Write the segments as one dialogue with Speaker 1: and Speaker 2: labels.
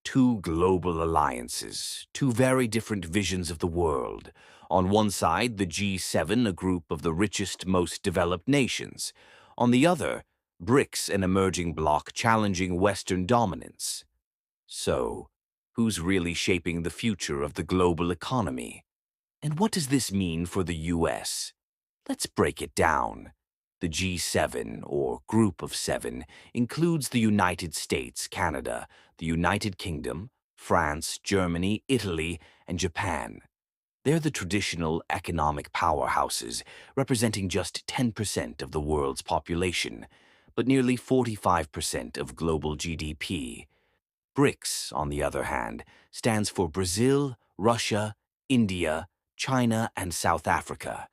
Speaker 1: two global alliances, two very different visions of the world. On one side, the G7, a group of the richest, most developed nations. On the other, BRICS, an emerging bloc challenging Western dominance. So, who's really shaping the future of the global economy? And what does this mean for the US? Let's break it down. The G7, or Group of Seven, includes the United States, Canada, the United Kingdom, France, Germany, Italy, and Japan. They're the traditional economic powerhouses, representing just 10% of the world's population, but nearly 45% of global GDP. BRICS, on the other hand, stands for Brazil, Russia, India, China, and South Africa.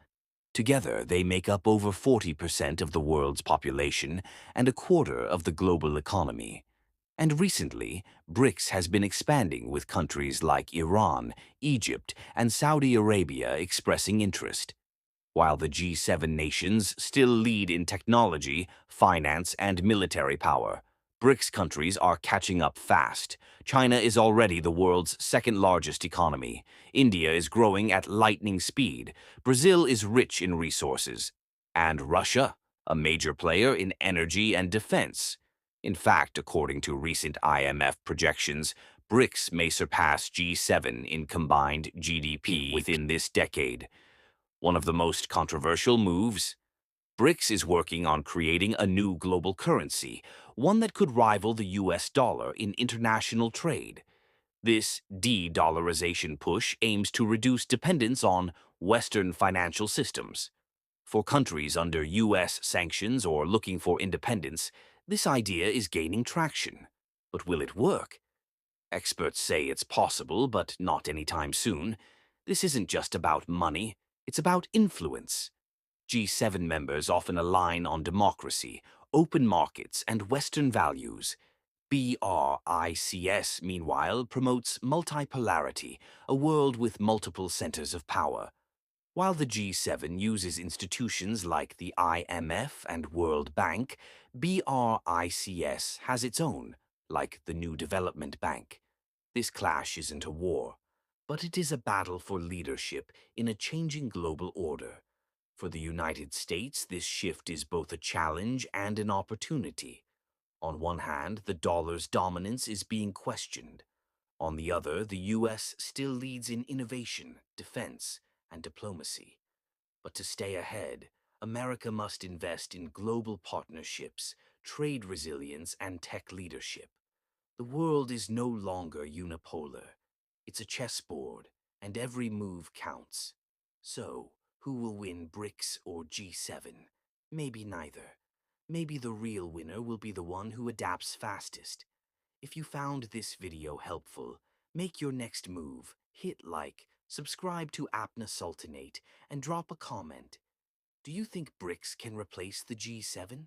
Speaker 1: Together, they make up over 40% of the world's population and a quarter of the global economy. And recently, BRICS has been expanding with countries like Iran, Egypt, and Saudi Arabia expressing interest. While the G7 nations still lead in technology, finance, and military power, BRICS countries are catching up fast. China is already the world's second-largest economy. India is growing at lightning speed. Brazil is rich in resources. And Russia, a major player in energy and defense. In fact, according to recent IMF projections, BRICS may surpass G7 in combined GDP within this decade. One of the most controversial moves? BRICS is working on creating a new global currency, one that could rival the US dollar in international trade. This de-dollarization push aims to reduce dependence on Western financial systems. For countries under US sanctions or looking for independence, this idea is gaining traction. But will it work? Experts say it's possible, but not anytime soon. This isn't just about money, it's about influence. G7 members often align on democracy, open markets, and Western values. BRICS, meanwhile, promotes multipolarity, a world with multiple centers of power. While the G7 uses institutions like the IMF and World Bank, BRICS has its own, like the New Development Bank. This clash isn't a war, but it is a battle for leadership in a changing global order. For the United States, this shift is both a challenge and an opportunity. On one hand, the dollar's dominance is being questioned. On the other, the US still leads in innovation, defense, and diplomacy. But to stay ahead, America must invest in global partnerships, trade resilience, and tech leadership. The world is no longer unipolar. It's a chessboard, and every move counts. So, who will win BRICS or G7? Maybe neither. Maybe the real winner will be the one who adapts fastest. If you found this video helpful, make your next move, hit like, subscribe to Apna Sultanate, and drop a comment. Do you think BRICS can replace the G7?